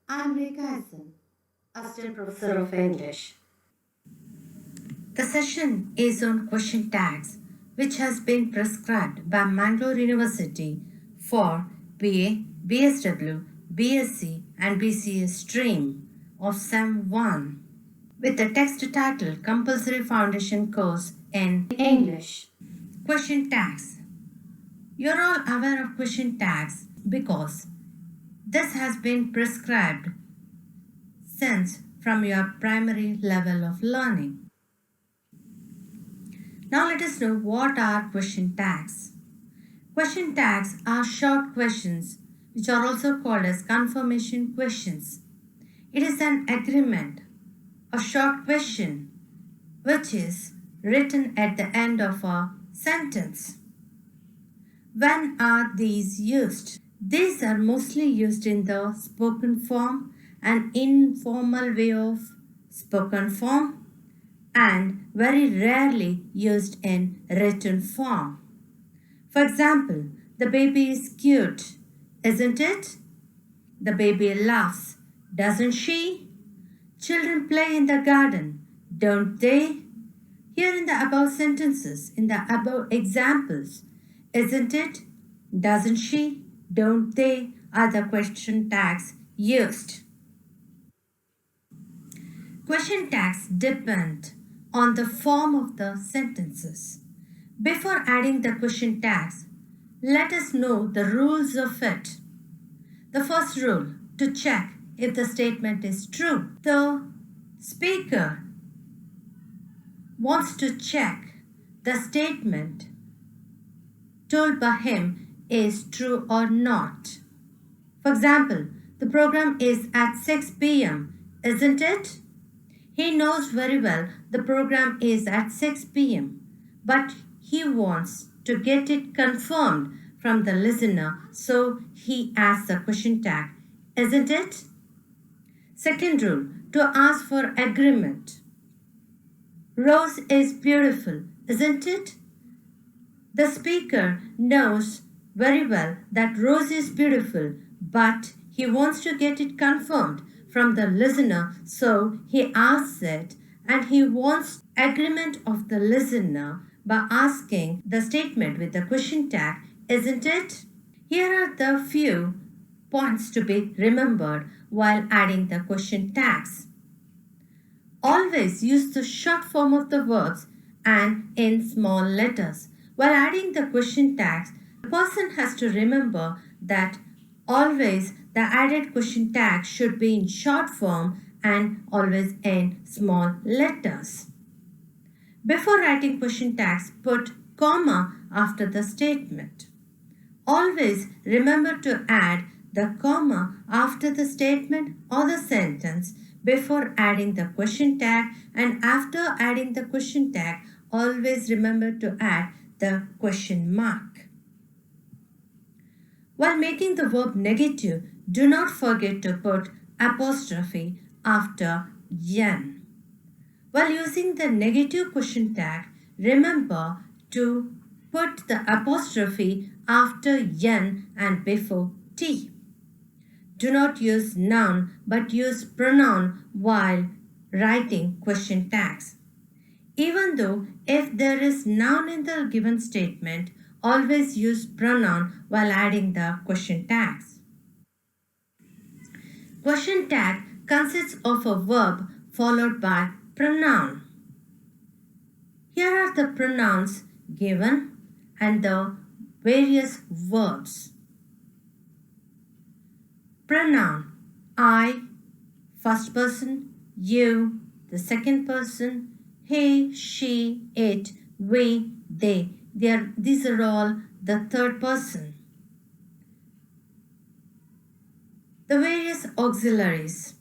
I'm Rekha, Assistant Professor of English. The session is on question tags, which has been prescribed by Mangalore University for BA, BSW, BSc, and BCA stream of SEM 1 with the text title Compulsory Foundation Course in English. Question tags. You're all aware of question tags because this has been prescribed since from your primary level of learning. Now let us know what are question tags. Question tags are short questions which are also called as confirmation questions. It is an agreement, a short question which is written at the end of a sentence. When are these used? These are mostly used in the spoken form, an informal way of spoken form, and very rarely used in written form. For example, the baby is cute, isn't it? The baby laughs, doesn't she? Children play in the garden, don't they? Here in the above sentences, in the above examples, isn't it? Doesn't she? Don't they? Are the question tags used. Question tags depend on the form of the sentences. Before adding the question tags, let us know the rules of it. The first rule, to check if the statement is true. The speaker wants to check the statement told by him is true or not. For example, the program is at 6 p.m., isn't it? He knows very well the program is at 6 p.m., but he wants to get it confirmed from the listener, so he adds the question tag, isn't it? Second rule, to ask for agreement. Rose is beautiful, isn't it? The speaker knows very well that Rose is beautiful, but he wants to get it confirmed from the listener, so he asks it, and he wants agreement of the listener by asking the statement with the question tag, isn't it? Here are the few points to be remembered while adding the question tags. Always use the short form of the verbs and in small letters. While adding the question tags, the person has to remember that always the added question tag should be in short form and always in small letters. Before writing question tags, put comma after the statement. Always remember to add the comma after the statement or the sentence before adding the question tag, and after adding the question tag, always remember to add the question mark. While making the verb negative, do not forget to put apostrophe after yen. While using the negative question tag, remember to put the apostrophe after yen and before t. Do not use noun but use pronoun while writing question tags. Even though if there is noun in the given statement, always use pronoun while adding the question tags. Question tag consists of a verb followed by pronoun. Here are the pronouns given and the various verbs. Pronoun I, first person, you, the second person, he, she, it, we, they. These are all the third person. The various auxiliaries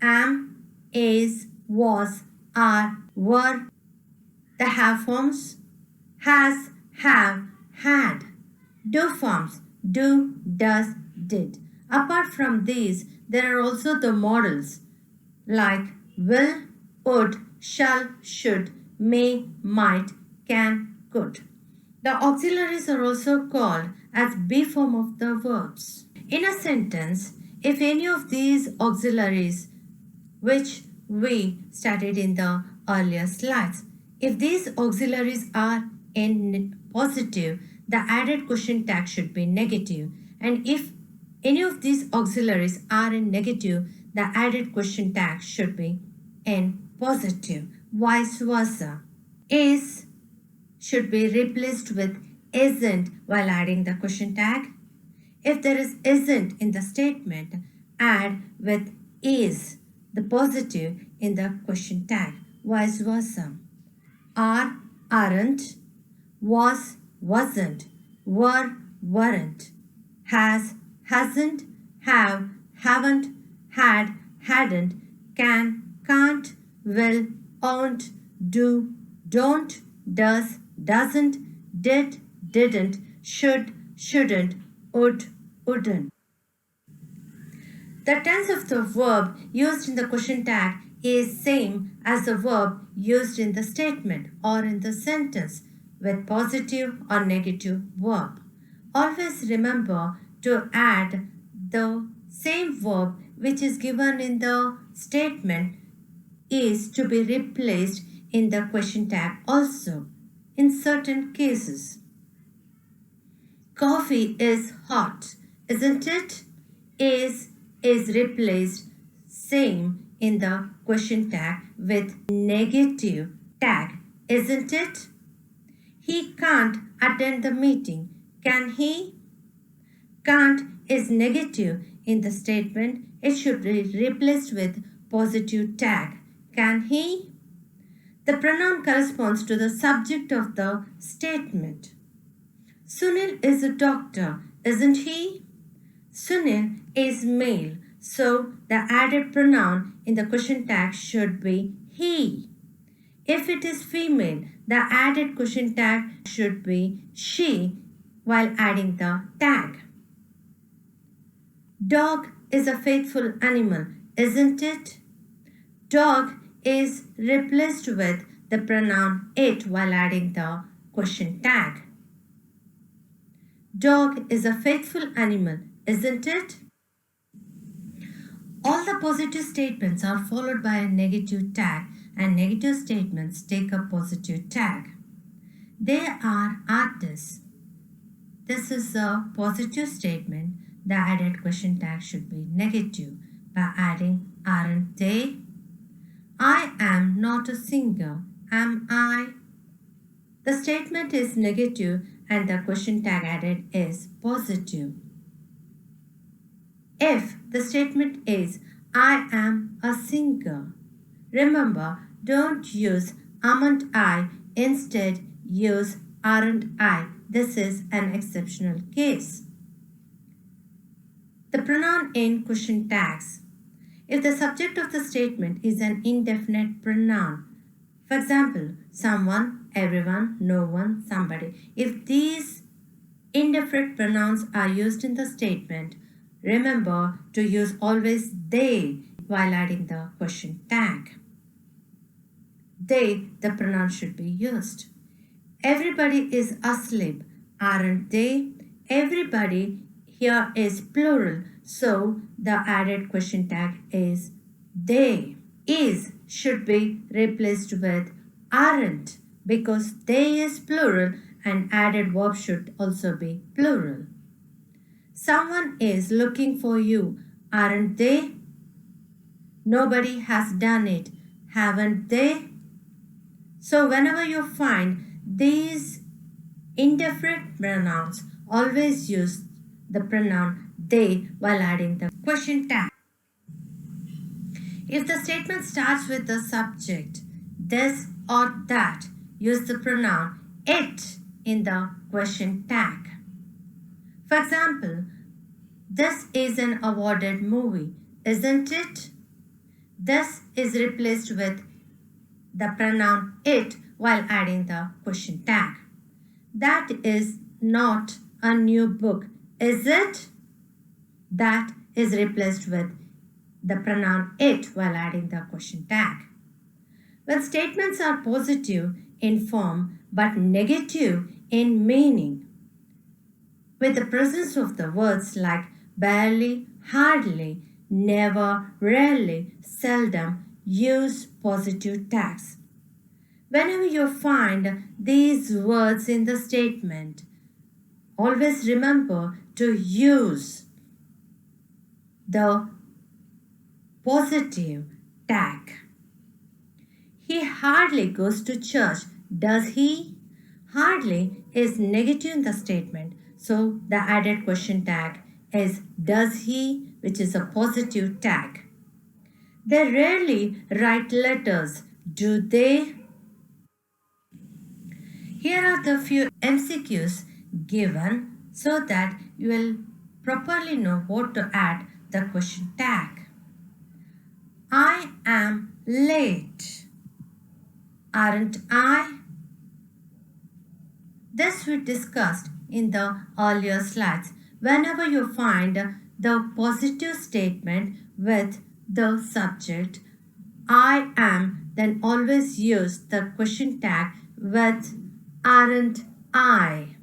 am, is, was, are, were. The have forms has, have, had. Do forms do, does, did. Apart from these, there are also the modals like will, would, shall, should, may, might, can, could. The auxiliaries are also called as be form of the verbs. In a sentence, If any of these auxiliaries, which we studied in the earlier slides, if these auxiliaries are in positive, the added question tag should be negative. And if any of these auxiliaries are in negative, the added question tag should be in positive. Vice versa. Is should be replaced with isn't while adding the question tag. If there is isn't in the statement, add with is, the positive, in the question tag. Vice versa. Are, aren't, was, wasn't, were, weren't, has, hasn't, have, haven't, had, hadn't, can, can't, will, won't, do, don't, does, doesn't, did, didn't, should, shouldn't, would, wouldn't. The tense of the verb used in the question tag is same as the verb used in the statement or in the sentence with positive or negative verb. Always remember to add the same verb which is given in the statement is to be replaced in the question tag also in certain cases. Coffee is hot, isn't it? Is replaced same in the question tag with negative tag, isn't it? He can't attend the meeting. Can he? Can't is negative in the statement. It should be replaced with positive tag. Can he? The pronoun corresponds to the subject of the statement. Sunil is a doctor, isn't he? Sunil is male, so the added pronoun in the question tag should be he. If it is female, the added question tag should be she while adding the tag. Dog is a faithful animal, isn't it? Dog is replaced with the pronoun it while adding the question tag. Dog is a faithful animal, isn't it? All the positive statements are followed by a negative tag, and negative statements take a positive tag. They are artists. This is a positive statement. The added question tag should be negative by adding aren't they? I am not a singer. Am I? The statement is negative and the question tag added is positive. If the statement is I am a singer, remember, don't use amn't I, instead use aren't I. This is an exceptional case. The pronoun in question tags. If the subject of the statement is an indefinite pronoun, for example, someone, everyone, no one, somebody. If these indefinite pronouns are used in the statement, remember to use always they while adding the question tag. They, the pronoun should be used. Everybody is asleep, aren't they? Everybody here is plural, so the added question tag is they. Is should be replaced with aren't because they is plural and added verb should also be plural. Someone is looking for you, aren't they? Nobody has done it, haven't they? So whenever you find these indefinite pronouns, always use the pronoun they while adding the question tag. If the statement starts with the subject, this or that, use the pronoun it in the question tag. For example, this is an awarded movie, isn't it? This is replaced with the pronoun it while adding the question tag. That is not a new book, is it? That is replaced with the pronoun it while adding the question tag. When statements are positive in form but negative in meaning, with the presence of the words like barely, hardly, never, rarely, seldom use positive tags. Whenever you find these words in the statement, always remember to use the positive tag. He hardly goes to church, does he? Hardly is negative in the statement, so the added question tag is does he, which is a positive tag. They rarely write letters, do they? Here are the few MCQs given so that you will properly know what to add the question tag. I am late. Aren't I? This we discussed in the earlier slides. Whenever you find the positive statement with the subject I am, then always use the question tag with aren't I.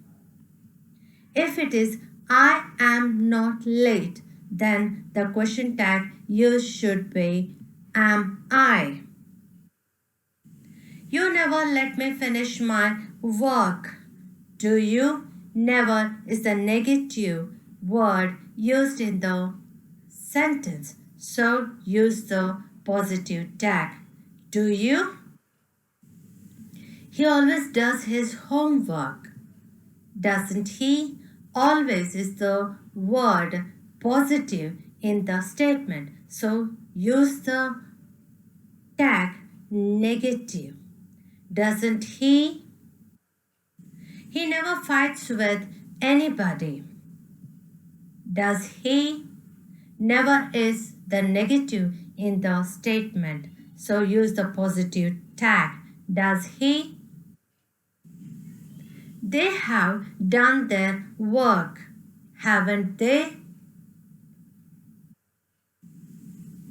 If it is I am not late, then the question tag used should be am I. You never let me finish my work. Do you? Never is the negative word used in the sentence, so use the positive tag. Do you? He always does his homework. Doesn't he? Always is the word positive in the statement, so use the tag negative. Doesn't he? He never fights with anybody. Does he? Never is the negative in the statement, so use the positive tag. Does he? They have done their work, haven't they?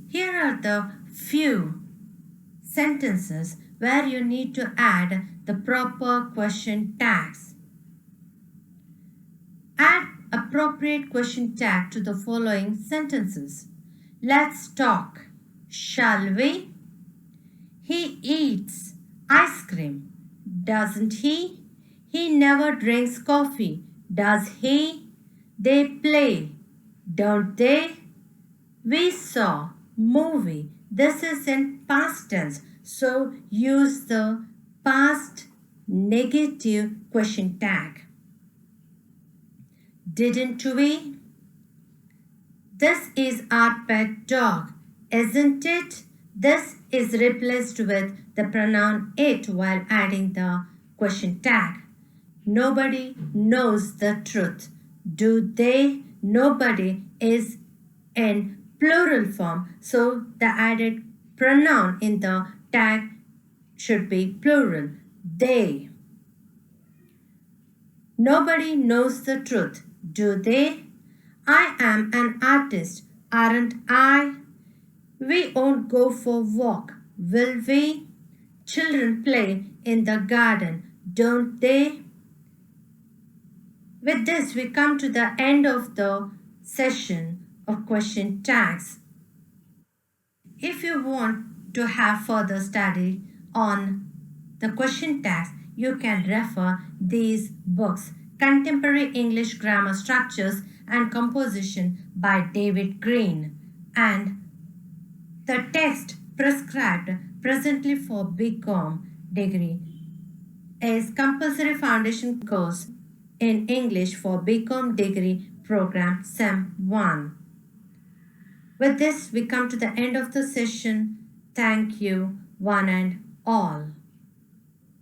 Here are the few sentences where you need to add the proper question tags. Add appropriate question tag to the following sentences. Let's talk. Shall we? He eats ice cream. Doesn't he? He never drinks coffee. Does he? They play. Don't they? We saw movie. This is in past tense, so use the past negative question tag. Didn't we? This is our pet dog, isn't it? This is replaced with the pronoun it while adding the question tag. Nobody knows the truth. Do they? Nobody is in plural form, so the added pronoun in the tag should be plural. They. Nobody knows the truth. Do they? I am an artist, aren't I? We won't go for a walk, will we? Children play in the garden, don't they? With this, we come to the end of the session of question tags. If you want to have further study on the question tags, you can refer these books, Contemporary English Grammar Structures and Composition by David Green, and the text prescribed presently for BCom degree is Compulsory Foundation Course in English for BCom degree program SEM 1. With this, we come to the end of the session. Thank you, one and all.